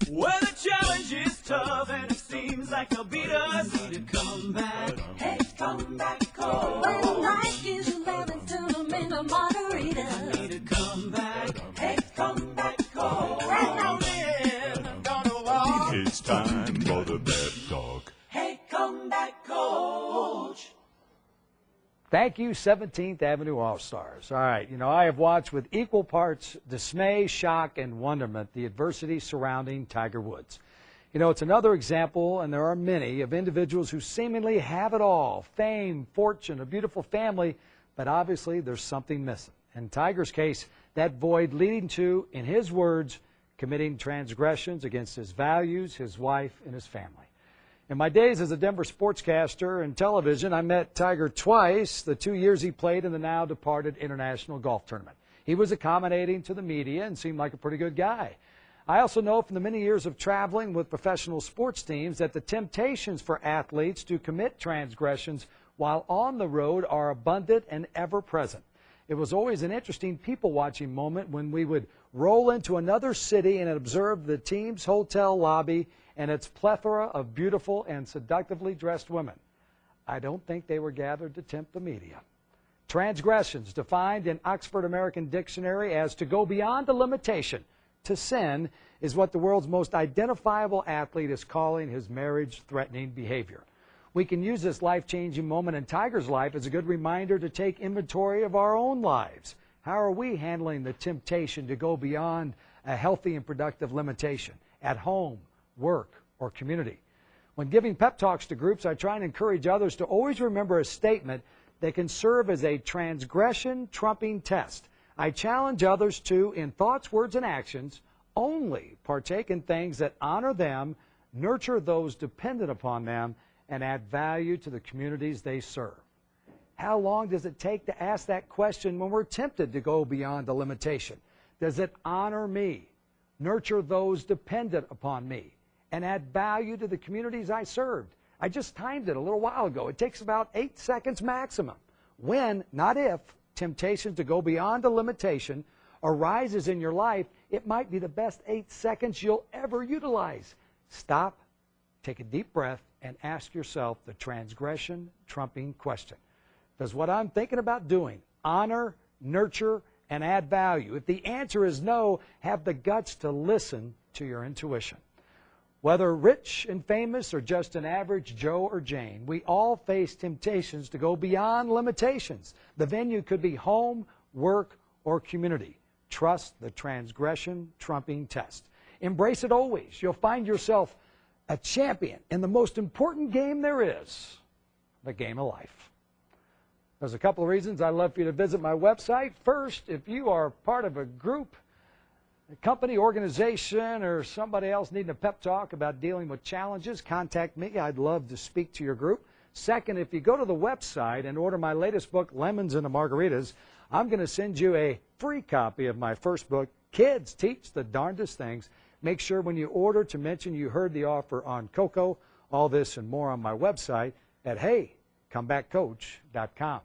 When the challenge is tough and it seems like they'll beat us, need to come back. Hey, come back, coach. When life gives you lemons, turn them into margaritas. Need to come back. Hey, come back, coach. Right on in, gonna walk. It's time for the Pep Talk. Hey, come back, coach. Thank you, 17th Avenue All-Stars. All right, I have watched with equal parts dismay, shock, and wonderment the adversity surrounding Tiger Woods. It's another example, and there are many, of individuals who seemingly have it all: fame, fortune, a beautiful family, but obviously there's something missing. In Tiger's case, that void leading to, in his words, committing transgressions against his values, his wife, and his family. In my days as a Denver sportscaster and television, I met Tiger twice, the 2 years he played in the now departed International Golf Tournament. He was accommodating to the media and seemed like a pretty good guy. I also know from the many years of traveling with professional sports teams that the temptations for athletes to commit transgressions while on the road are abundant and ever present. It was always an interesting people-watching moment when we would roll into another city and observe the team's hotel lobby and its plethora of beautiful and seductively dressed women. I don't think they were gathered to tempt the media. Transgressions, defined in Oxford American Dictionary as to go beyond the limitation to sin, is what the world's most identifiable athlete is calling his marriage-threatening behavior. We can use this life-changing moment in Tiger's life as a good reminder to take inventory of our own lives. How are we handling the temptation to go beyond a healthy and productive limitation at home, work, or community? When giving pep talks to groups, I try and encourage others to always remember a statement that can serve as a transgression trumping test. I challenge others to, in thoughts, words, and actions, only partake in things that honor them, nurture those dependent upon them, and add value to the communities they serve. How long does it take to ask that question when we're tempted to go beyond the limitation? Does it honor me, nurture those dependent upon me, and add value to the communities I served? I just timed it a little while ago. It takes about 8 seconds maximum. When, not if, temptation to go beyond the limitation arises in your life, it might be the best 8 seconds you'll ever utilize. Stop, take a deep breath, and ask yourself the transgression trumping question. Does what I'm thinking about doing honor, nurture, and add value? If the answer is no, have the guts to listen to your intuition. Whether rich and famous or just an average Joe or Jane, we all face temptations to go beyond limitations. The venue could be home, work, or community. Trust the transgression trumping test. Embrace it always. You'll find yourself a champion in the most important game there is, the game of life. There's a couple of reasons I'd love for you to visit my website. First, if you are part of a group, a company, organization, or somebody else needing a pep talk about dealing with challenges, contact me. I'd love to speak to your group. Second, if you go to the website and order my latest book, Lemons and the Margaritas, I'm going to send you a free copy of my first book, Kids Teach the Darndest Things. Make sure when you order to mention you heard the offer on Coco. All this and more on my website at heycomebackcoach.com.